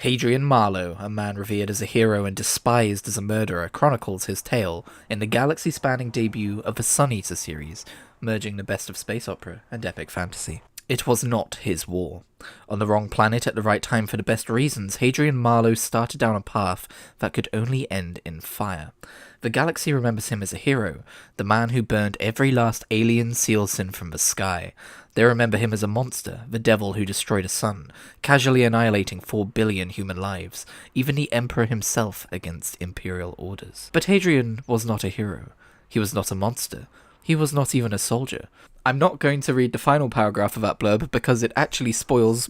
Hadrian Marlowe, a man revered as a hero and despised as a murderer, chronicles his tale in the galaxy-spanning debut of the Sun Eater series, merging the best of space opera and epic fantasy. It was not his war. On the wrong planet at the right time for the best reasons, Hadrian Marlowe started down a path that could only end in fire. The galaxy remembers him as a hero, the man who burned every last alien seal sin from the sky. They remember him as a monster, the devil who destroyed a sun, casually annihilating 4 billion human lives, even the Emperor himself against imperial orders. But Hadrian was not a hero. He was not a monster. He was not even a soldier. I'm not going to read the final paragraph of that blurb because it actually spoils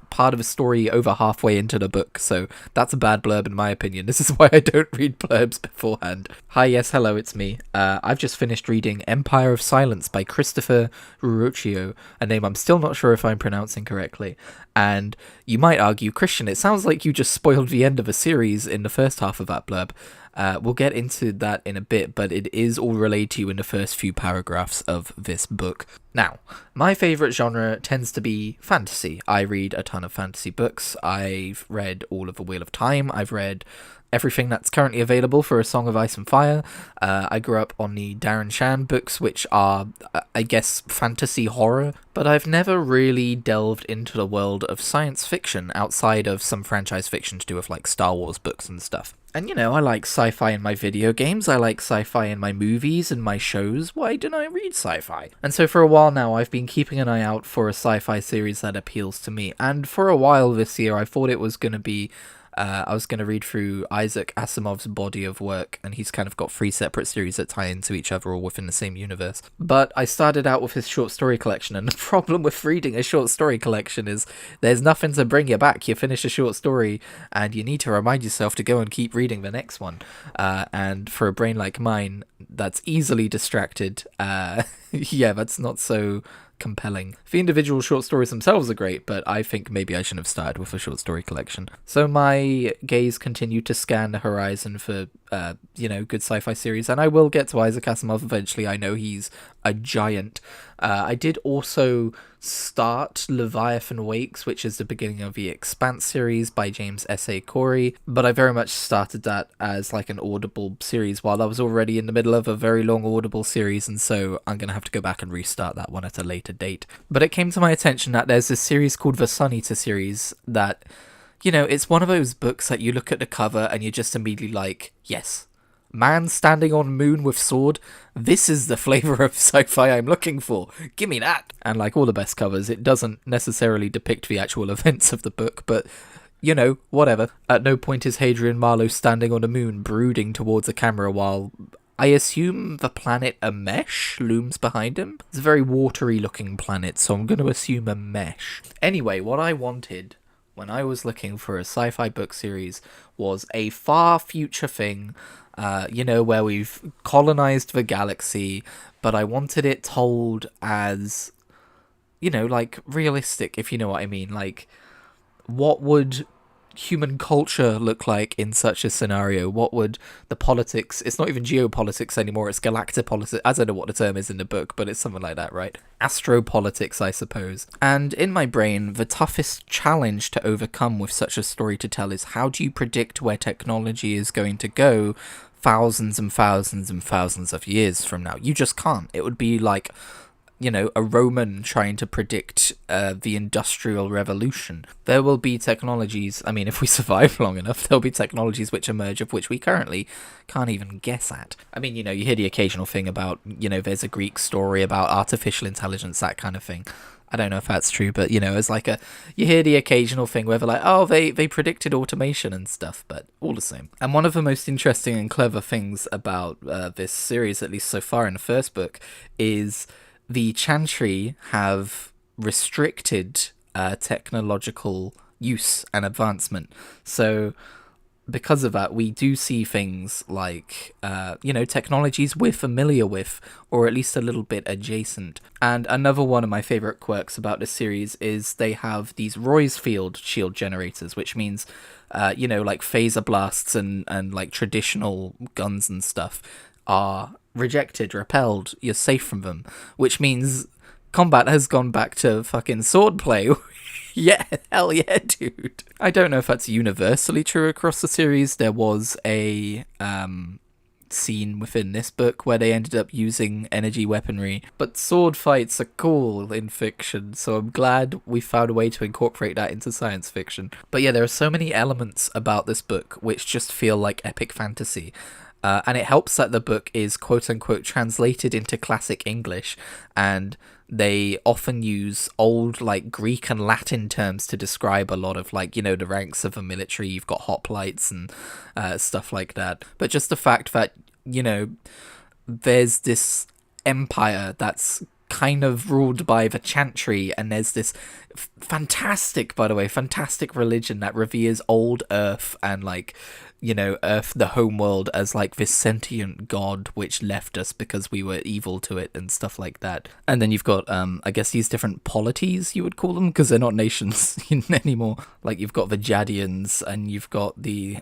part of a story over halfway into the book, so that's a bad blurb in my opinion. This is why I don't read blurbs beforehand. Hi, yes, hello, it's me. I've just finished reading Empire of Silence by Christopher Ruocchio, a name I'm still not sure if I'm pronouncing correctly. And you might argue, Christian, it sounds like you just spoiled the end of a series in the first half of that blurb. We'll get into that in a bit, but it is all relayed to you in the first few paragraphs of this book. Now, my favourite genre tends to be fantasy. I read a ton of fantasy books. I've read all of The Wheel of Time. I've read everything that's currently available for A Song of Ice and Fire. I grew up on the Darren Shan books, which are, I guess, fantasy horror, but I've never really delved into the world of science fiction outside of some franchise fiction to do with, like, Star Wars books and stuff. And, you know, I like sci-fi in my video games, I like sci-fi in my movies and my shows. Why don't I read sci-fi? And so for a while now, I've been keeping an eye out for a sci-fi series that appeals to me. And for a while this year, I thought it was going to be I was going to read through Isaac Asimov's body of work, and he's kind of got 3 separate series that tie into each other all within the same universe. But I started out with his short story collection, and the problem with reading a short story collection is there's nothing to bring you back. You finish a short story, and you need to remind yourself to go and keep reading the next one. And for a brain like mine, that's easily distracted. Yeah, that's not so compelling. The individual short stories themselves are great, but I think maybe I shouldn't have started with a short story collection. So my gaze continued to scan the horizon for, good sci-fi series, and I will get to Isaac Asimov eventually. I know he's a giant. I did also start Leviathan Wakes, which is the beginning of the Expanse series by James S.A. Corey, but I very much started that as like an Audible series while I was already in the middle of a very long Audible series, and so I'm going to have to go back and restart that one at a later date. But it came to my attention that there's this series called the Sun Eater series that, you know, it's one of those books that you look at the cover and you're just immediately like, yes, man standing on moon with sword, this is the flavour of sci-fi I'm looking for, give me that. And like all the best covers, it doesn't necessarily depict the actual events of the book, but you know, whatever. At no point is Hadrian Marlowe standing on a moon brooding towards a camera while I assume the planet Amesh looms behind him. It's a very watery looking planet, so I'm going to assume Amesh. Anyway, what I wanted when I was looking for a sci-fi book series was a far future thing, where we've colonized the galaxy, but I wanted it told as, like realistic, if you know what I mean. Like, what would human culture look like in such a scenario? What would the politics, it's not even geopolitics anymore, it's galactopolitics, I don't know what the term is in the book, but it's something like that, right? Astropolitics, I suppose. And in my brain, the toughest challenge to overcome with such a story to tell is, how do you predict where technology is going to go thousands and thousands and thousands of years from now? You just can't. It would be like, a Roman trying to predict the Industrial Revolution. There will be technologies, I mean, if we survive long enough, there'll be technologies which emerge of which we currently can't even guess at. I mean, you hear the occasional thing about, there's a Greek story about artificial intelligence, that kind of thing. I don't know if that's true, but, it's like you hear the occasional thing where they're like, oh, they predicted automation and stuff, but all the same. And one of the most interesting and clever things about this series, at least so far in the first book, is the Chantry have restricted technological use and advancement. So because of that, we do see things like, technologies we're familiar with, or at least a little bit adjacent. And another one of my favourite quirks about this series is they have these Roy's-field shield generators, which means, like phaser blasts and like traditional guns and stuff are rejected, repelled, you're safe from them, which means combat has gone back to fucking swordplay. Yeah, hell yeah, dude. I don't know if that's universally true across the series. There was a scene within this book where they ended up using energy weaponry, but sword fights are cool in fiction, so I'm glad we found a way to incorporate that into science fiction. But yeah, there are so many elements about this book which just feel like epic fantasy. And it helps that the book is quote-unquote translated into classic English, and they often use old like Greek and Latin terms to describe a lot of like, you know, the ranks of a military. You've got hoplites and stuff like that. But just the fact that, you know, there's this empire that's kind of ruled by the Chantry, and there's this fantastic, by the way, fantastic religion that reveres old Earth and like, you know, Earth, the homeworld, as like this sentient god which left us because we were evil to it and stuff like that. And then you've got, I guess these different polities, you would call them, because they're not nations anymore. Like you've got the Jadians, and you've got the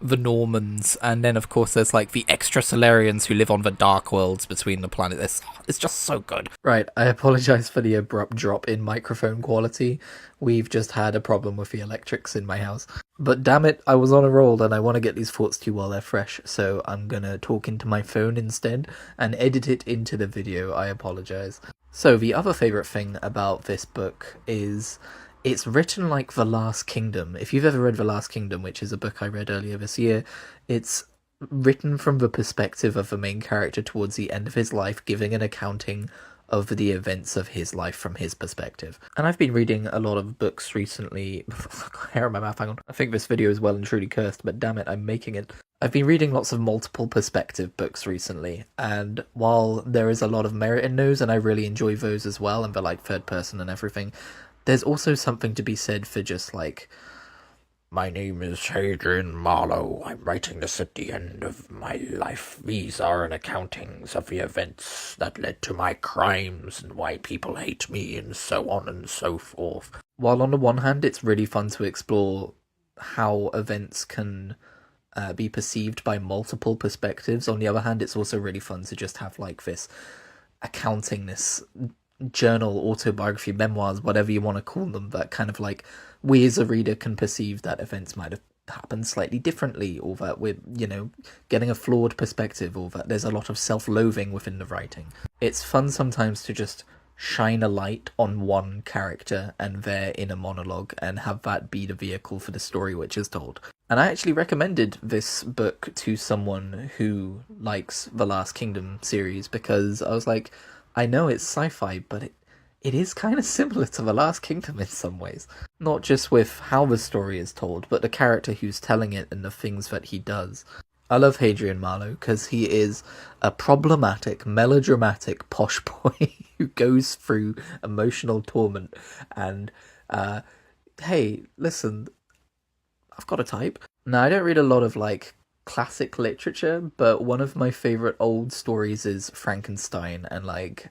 Normans, and then of course there's like the extrasolarians who live on the dark worlds between the planets. It's just so good. Right, I apologize for the abrupt drop in microphone quality. We've just had a problem with the electrics in my house. But damn it, I was on a roll and I want to get these thoughts to you while they're fresh, so I'm gonna talk into my phone instead and edit it into the video. I apologize. So the other favourite thing about this book is it's written like The Last Kingdom. If you've ever read The Last Kingdom, which is a book I read earlier this year, it's written from the perspective of the main character towards the end of his life, giving an accounting of the events of his life from his perspective. And I've been reading a lot of books recently. Hair in my mouth, hang on. I think this video is well and truly cursed, but damn it, I'm making it. I've been reading lots of multiple perspective books recently, and while there is a lot of merit in those, and I really enjoy those as well, and the like third person and everything, there's also something to be said for just like, my name is Adrian Marlowe. I'm writing this at the end of my life. These are an accountings of the events that led to my crimes and why people hate me and so on and so forth. While on the one hand, it's really fun to explore how events can be perceived by multiple perspectives, on the other hand, it's also really fun to just have like this accounting, this journal, autobiography, memoirs, whatever you want to call them, that kind of like we as a reader can perceive that events might have happened slightly differently, or that we're, you know, getting a flawed perspective, or that there's a lot of self-loathing within the writing. It's fun sometimes to just shine a light on one character and their inner monologue and have that be the vehicle for the story which is told. And I actually recommended this book to someone who likes the Last Kingdom series, because I was like, I know it's sci-fi, but it is kind of similar to The Last Kingdom in some ways. Not just with how the story is told, but the character who's telling it and the things that he does. I love Hadrian Marlowe because he is a problematic, melodramatic posh boy who goes through emotional torment. And, hey, listen, I've got a type. Now, I don't read a lot of, like, classic literature, but one of my favourite old stories is Frankenstein, and like,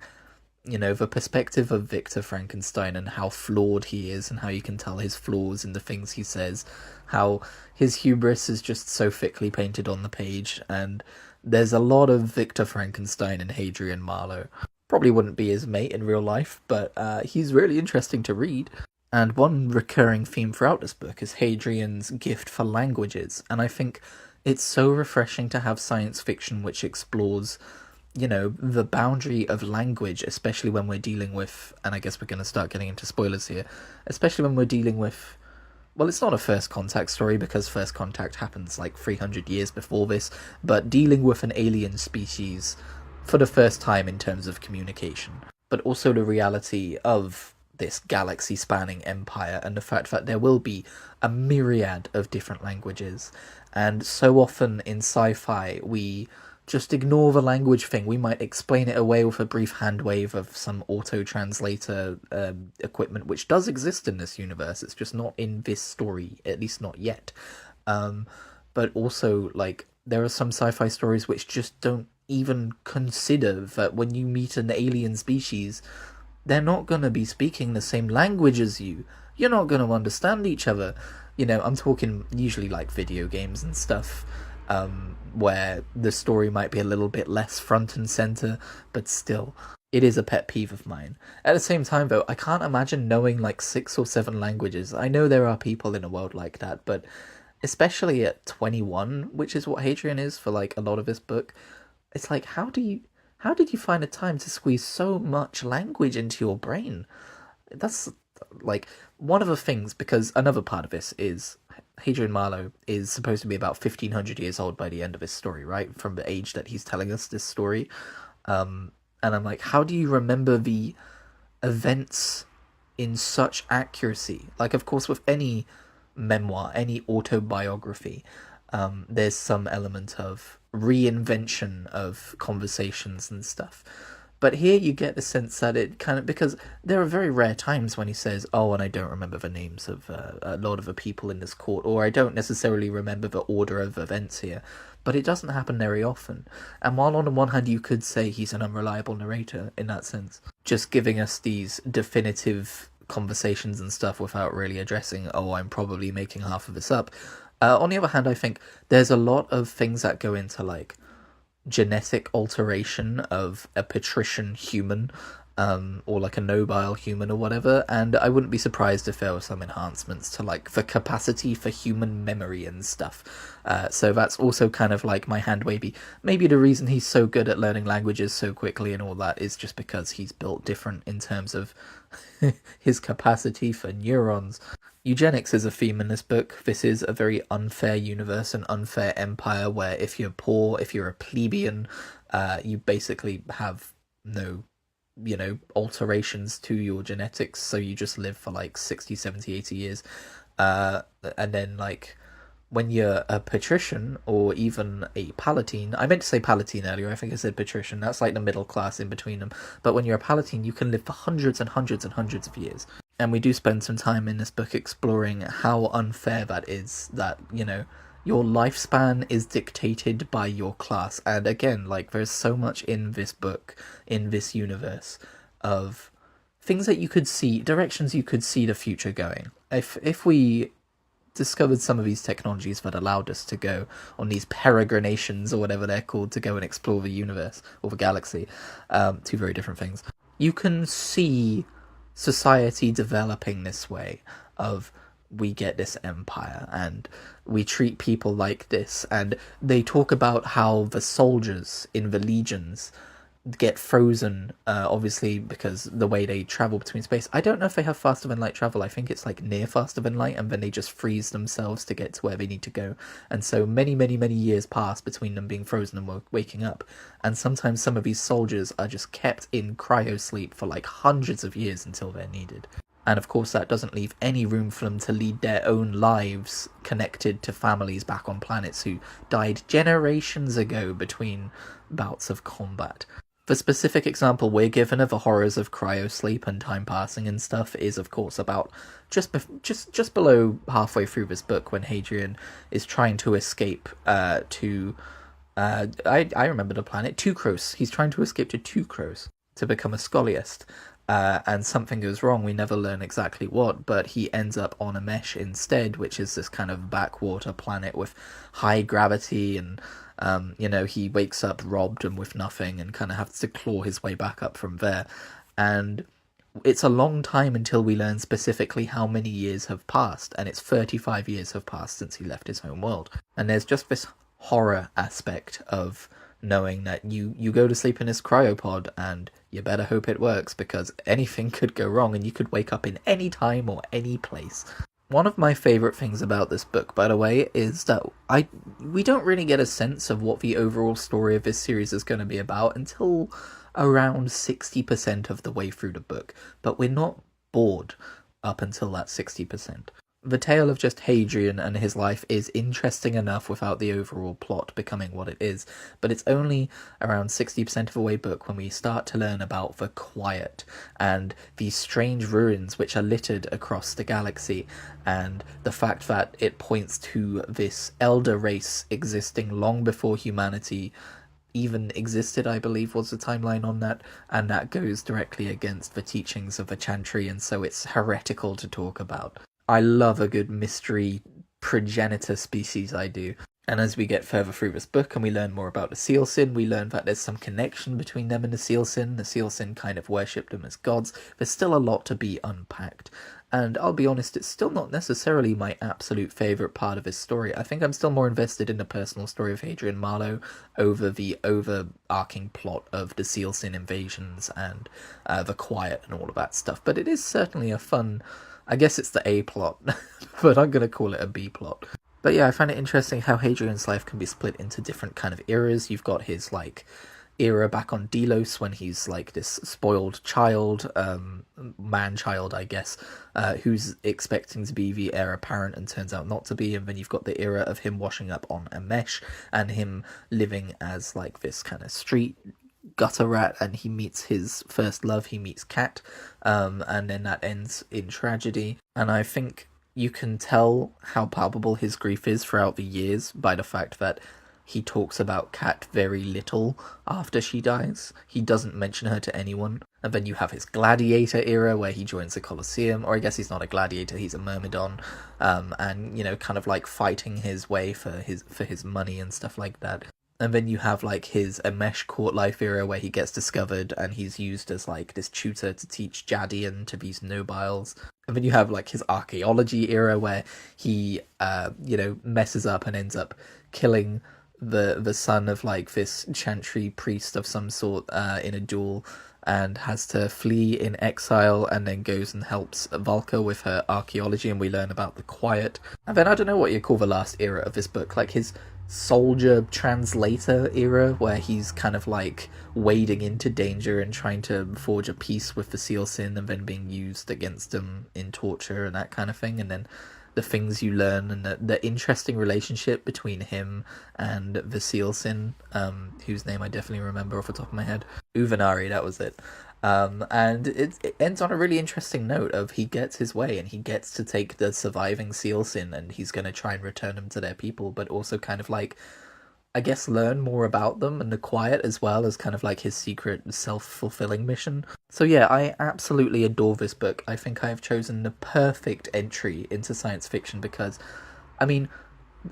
you know, the perspective of Victor Frankenstein and how flawed he is and how you can tell his flaws in the things he says, how his hubris is just so thickly painted on the page, and there's a lot of Victor Frankenstein and Hadrian Marlowe. Probably wouldn't be his mate in real life, but he's really interesting to read. And one recurring theme throughout this book is Hadrian's gift for languages, and I think it's so refreshing to have science fiction which explores, you know, the boundary of language, especially when we're dealing with, and I guess we're going to start getting into spoilers here, especially when we're dealing with, well, it's not a first contact story because first contact happens like 300 years before this, but dealing with an alien species for the first time in terms of communication, but also the reality of this galaxy-spanning empire and the fact that there will be a myriad of different languages. And so often in sci-fi, we just ignore the language thing. We might explain it away with a brief hand wave of some auto-translator equipment, which does exist in this universe. It's just not in this story, at least not yet. But also, like, there are some sci-fi stories which just don't even consider that when you meet an alien species, they're not going to be speaking the same language as you. You're not going to understand each other. You know, I'm talking usually like video games and stuff, where the story might be a little bit less front and center, but still. It is a pet peeve of mine. At the same time, though, I can't imagine knowing like 6 or 7 languages. I know there are people in a world like that, but especially at 21, which is what Hadrian is for like a lot of his book, it's like how did you find a time to squeeze so much language into your brain? That's like one of the things, because another part of this is Hadrian Marlowe is supposed to be about 1500 years old by the end of his story, right? From the age that he's telling us this story. And I'm like, how do you remember the events in such accuracy? Like, of course, with any memoir, any autobiography, there's some element of reinvention of conversations and stuff. But here you get the sense that it kind of, because there are very rare times when he says, "Oh, and I don't remember the names of a lot of the people in this court," or "I don't necessarily remember the order of events here." But it doesn't happen very often. And while on the one hand you could say he's an unreliable narrator in that sense, just giving us these definitive conversations and stuff without really addressing, "Oh, I'm probably making half of this up." On the other hand, I think there's a lot of things that go into like genetic alteration of a patrician human, or like a nobile human or whatever, and I wouldn't be surprised if there were some enhancements to like the capacity for human memory and stuff. So that's also kind of like my hand wavy. Maybe the reason he's so good at learning languages so quickly and all that is just because he's built different in terms of his capacity for neurons. Eugenics is a theme in this book. This is a very unfair universe, an unfair empire where if you're poor, if you're a plebeian, you basically have no, alterations to your genetics, so you just live for like 60, 70, 80 years. And then like when you're a patrician or even a palatine, I meant to say palatine earlier, I think I said patrician, that's like the middle class in between them, but when you're a palatine you can live for hundreds and hundreds and hundreds of years. And we do spend some time in this book exploring how unfair that is, that, your lifespan is dictated by your class. And again, like, there's so much in this book, in this universe, of things that you could see, directions you could see the future going. If we discovered some of these technologies that allowed us to go on these peregrinations, or whatever they're called, to go and explore the universe, or the galaxy, two very different things, you can see society developing this way of, we get this empire and we treat people like this, and they talk about how the soldiers in the legions get frozen, obviously because the way they travel between space. I don't know if they have faster than light travel. I think it's like near faster than light, and then they just freeze themselves to get to where they need to go. And so many, many, many years pass between them being frozen and waking up. And sometimes some of these soldiers are just kept in cryosleep for like hundreds of years until they're needed. And of course that doesn't leave any room for them to lead their own lives connected to families back on planets who died generations ago between bouts of combat. The specific example we're given of the horrors of cryosleep and time passing and stuff is, of course, about just below halfway through this book, when Hadrian is trying to escape to I remember the planet Tucros. He's trying to escape to Tucros to become a scholiast. And something goes wrong, we never learn exactly what, but he ends up on a mesh instead, which is this kind of backwater planet with high gravity, and he wakes up robbed and with nothing and kind of has to claw his way back up from there. And it's a long time until we learn specifically how many years have passed, and it's 35 years have passed since he left his home world. And there's just this horror aspect of knowing that you go to sleep in this cryopod and you better hope it works, because anything could go wrong and you could wake up in any time or any place. One of my favourite things about this book, by the way, is that we don't really get a sense of what the overall story of this series is going to be about until around 60% of the way through the book, but we're not bored up until that 60%. The tale of just Hadrian and his life is interesting enough without the overall plot becoming what it is, but it's only around 60% of the way book when we start to learn about the Quiet and these strange ruins which are littered across the galaxy, and the fact that it points to this elder race existing long before humanity even existed, I believe was the timeline on that, and that goes directly against the teachings of the Chantry, and so it's heretical to talk about. I love a good mystery progenitor species, I do. And as we get further through this book and we learn more about the Seal Sin, we learn that there's some connection between them and the Seal Sin. The Seal Sin kind of worshipped them as gods. There's still a lot to be unpacked. And I'll be honest, it's still not necessarily my absolute favourite part of his story. I think I'm still more invested in the personal story of Hadrian Marlowe over the overarching plot of the Seal Sin invasions and the Quiet and all of that stuff. But it is certainly a fun... I guess it's the A plot, but I'm going to call it a B plot. But yeah, I find it interesting how Hadrian's life can be split into different kind of eras. You've got his, like, era back on Delos when he's, like, this spoiled child, man-child, I guess, who's expecting to be the heir apparent and turns out not to be. And then you've got the era of him washing up on Amesh and him living as, like, this kind of street gutter rat, and he meets his first love, he meets Kat, and then that ends in tragedy. And I think you can tell how palpable his grief is throughout the years by the fact that he talks about Kat very little after she dies. He doesn't mention her to anyone. And then you have his gladiator era where he joins the Colosseum, or I guess he's not a gladiator, he's a myrmidon, and, you know, kind of like fighting his way for his money and stuff like that. And then you have, like, his Amesh court life era where he gets discovered and he's used as, like, this tutor to teach Jadian to these nobiles. And then you have, like, his archaeology era where he, messes up and ends up killing the son of, like, this chantry priest of some sort in a duel, and has to flee in exile, and then goes and helps Valka with her archaeology, and we learn about the Quiet. And then I don't know what you call the last era of this book, like his soldier translator era, where he's kind of like wading into danger and trying to forge a peace with the Seal Sin and then being used against them in torture and that kind of thing. And then the things you learn and the interesting relationship between him and the Seal Sin, whose name I definitely remember off the top of my head. Uvenari, that was it. And it ends on a really interesting note of he gets his way and he gets to take the surviving Seal Sin and he's going to try and return them to their people, but also kind of like, I guess, learn more about them and the Quiet as well as kind of like his secret self-fulfilling mission. So yeah, I absolutely adore this book. I think I have chosen the perfect entry into science fiction because, I mean,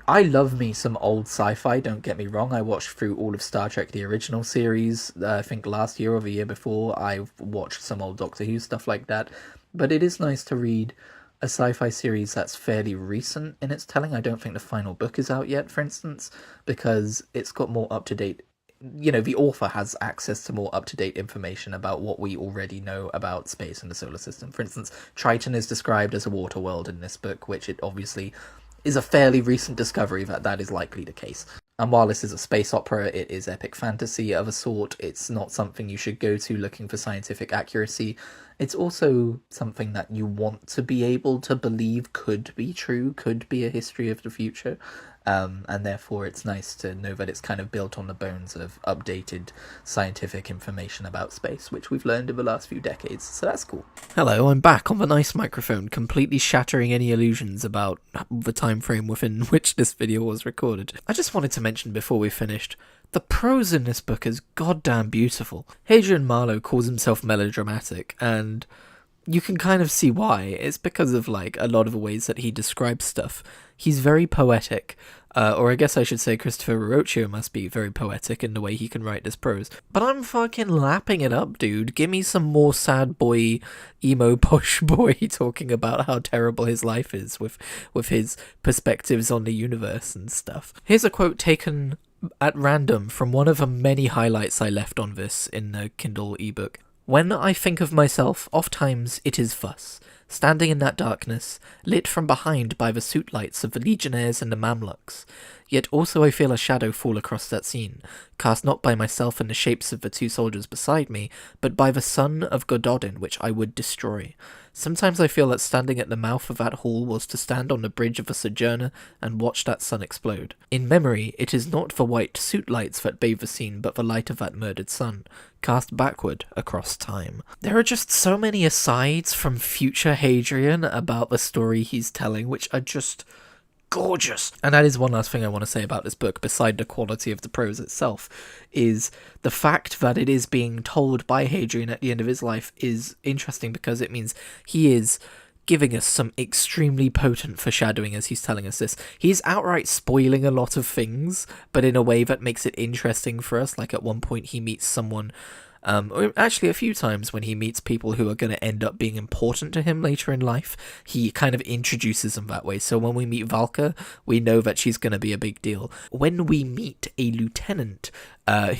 I love me some old sci-fi, don't get me wrong. I watched through all of Star Trek, the original series, I think last year or the year before. I've watched some old Doctor Who, stuff like that. But it is nice to read a sci-fi series that's fairly recent in its telling. I don't think the final book is out yet, for instance, because it's got more up-to-date... You know, the author has access to more up-to-date information about what we already know about space and the solar system. For instance, Triton is described as a water world in this book, which it obviously is a fairly recent discovery that is likely the case. And while this is a space opera, it is epic fantasy of a sort. It's not something you should go to looking for scientific accuracy. It's also something that you want to be able to believe could be true, could be a history of the future. And therefore it's nice to know that it's kind of built on the bones of updated scientific information about space, which we've learned in the last few decades, so that's cool. Hello, I'm back on the nice microphone, completely shattering any illusions about the time frame within which this video was recorded. I just wanted to mention before we finished, the prose in this book is goddamn beautiful. Hadrian Marlowe calls himself melodramatic, and you can kind of see why. It's because of, like, a lot of the ways that he describes stuff. He's very poetic, or I guess I should say Christopher Verrocchio must be very poetic in the way he can write this prose. But I'm fucking lapping it up, dude. Give me some more sad boy, emo posh boy talking about how terrible his life is with his perspectives on the universe and stuff. Here's a quote taken at random from one of the many highlights I left on this in the Kindle ebook. "When I think of myself, oft-times it is thus, standing in that darkness, lit from behind by the suit lights of the legionnaires and the Mamluks. Yet also I feel a shadow fall across that scene, cast not by myself and the shapes of the two soldiers beside me, but by the sun of Gododin which I would destroy. Sometimes I feel that standing at the mouth of that hall was to stand on the bridge of a sojourner and watch that sun explode. In memory, it is not the white suit lights that bathe the scene, but the light of that murdered sun, cast backward across time." There are just so many asides from future Hadrian about the story he's telling, which are just gorgeous. And that is one last thing I want to say about this book, beside the quality of the prose itself, is the fact that it is being told by Hadrian at the end of his life is interesting because it means he is giving us some extremely potent foreshadowing as he's telling us this. He's outright spoiling a lot of things, but in a way that makes it interesting for us. Like at one point he meets someone, or actually a few times when he meets people who are going to end up being important to him later in life, he kind of introduces them that way. So when we meet Valka, we know that she's going to be a big deal. When we meet a lieutenant,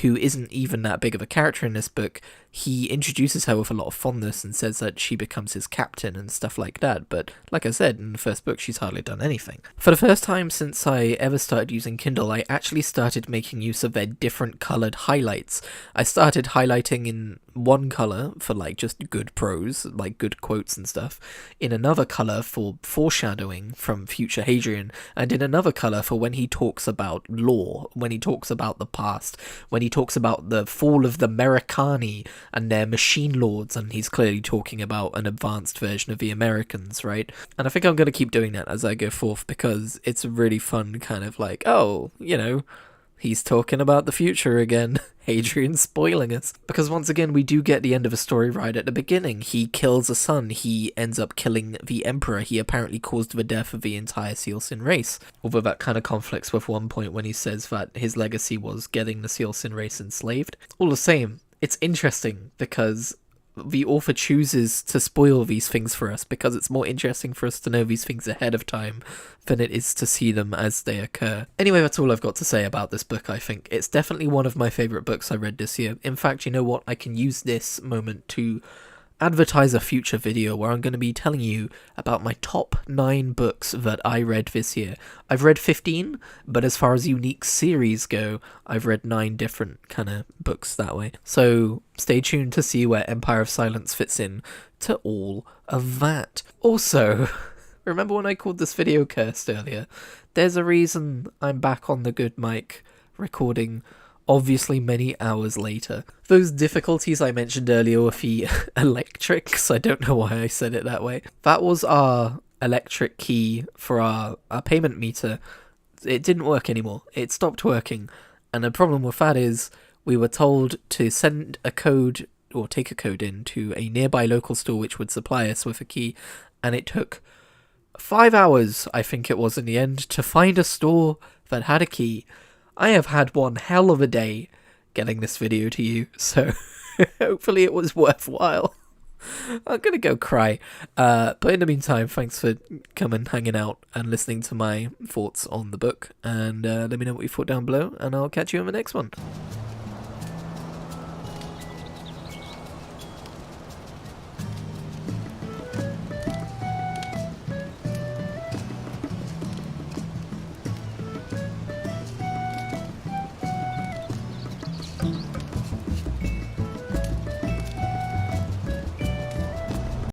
who isn't even that big of a character in this book, he introduces her with a lot of fondness and says that she becomes his captain and stuff like that. But like I said, in the first book, she's hardly done anything. For the first time since I ever started using Kindle, I actually started making use of their different coloured highlights. I started highlighting in one colour for like just good prose, like good quotes and stuff, in another colour for foreshadowing from future Hadrian, and in another colour for when he talks about lore, when he talks about the past, when he talks about the fall of the Americani and their machine lords, and he's clearly talking about an advanced version of the Americans, right? And I think I'm going to keep doing that as I go forth, because it's a really fun kind of like, oh, you know, he's talking about the future again. Hadrian spoiling us. Because once again, we do get the end of a story right at the beginning. He kills a son. He ends up killing the emperor. He apparently caused the death of the entire Sealsin race. Although that kind of conflicts with one point when he says that his legacy was getting the Sealsin race enslaved. All the same, it's interesting because the author chooses to spoil these things for us because it's more interesting for us to know these things ahead of time than it is to see them as they occur. Anyway, that's all I've got to say about this book, I think. It's definitely one of my favourite books I read this year. In fact, you know what? I can use this moment to advertise a future video where I'm going to be telling you about my top 9 books that I read this year. I've read 15, but as far as unique series go, I've read 9 different kind of books that way. So stay tuned to see where Empire of Silence fits in to all of that. Also, remember when I called this video cursed earlier? There's a reason I'm back on the good mic recording obviously many hours later. Those difficulties I mentioned earlier with the electrics, I don't know why I said it that way. That was our electric key for our payment meter. It didn't work anymore. It stopped working. And the problem with that is we were told to send a code or take a code in to a nearby local store which would supply us with a key. And it took 5 hours, I think it was in the end, to find a store that had a key. I have had one hell of a day getting this video to you, so hopefully it was worthwhile. I'm gonna go cry. But in the meantime, thanks for coming, hanging out, and listening to my thoughts on the book. And let me know what you thought down below, and I'll catch you in the next one.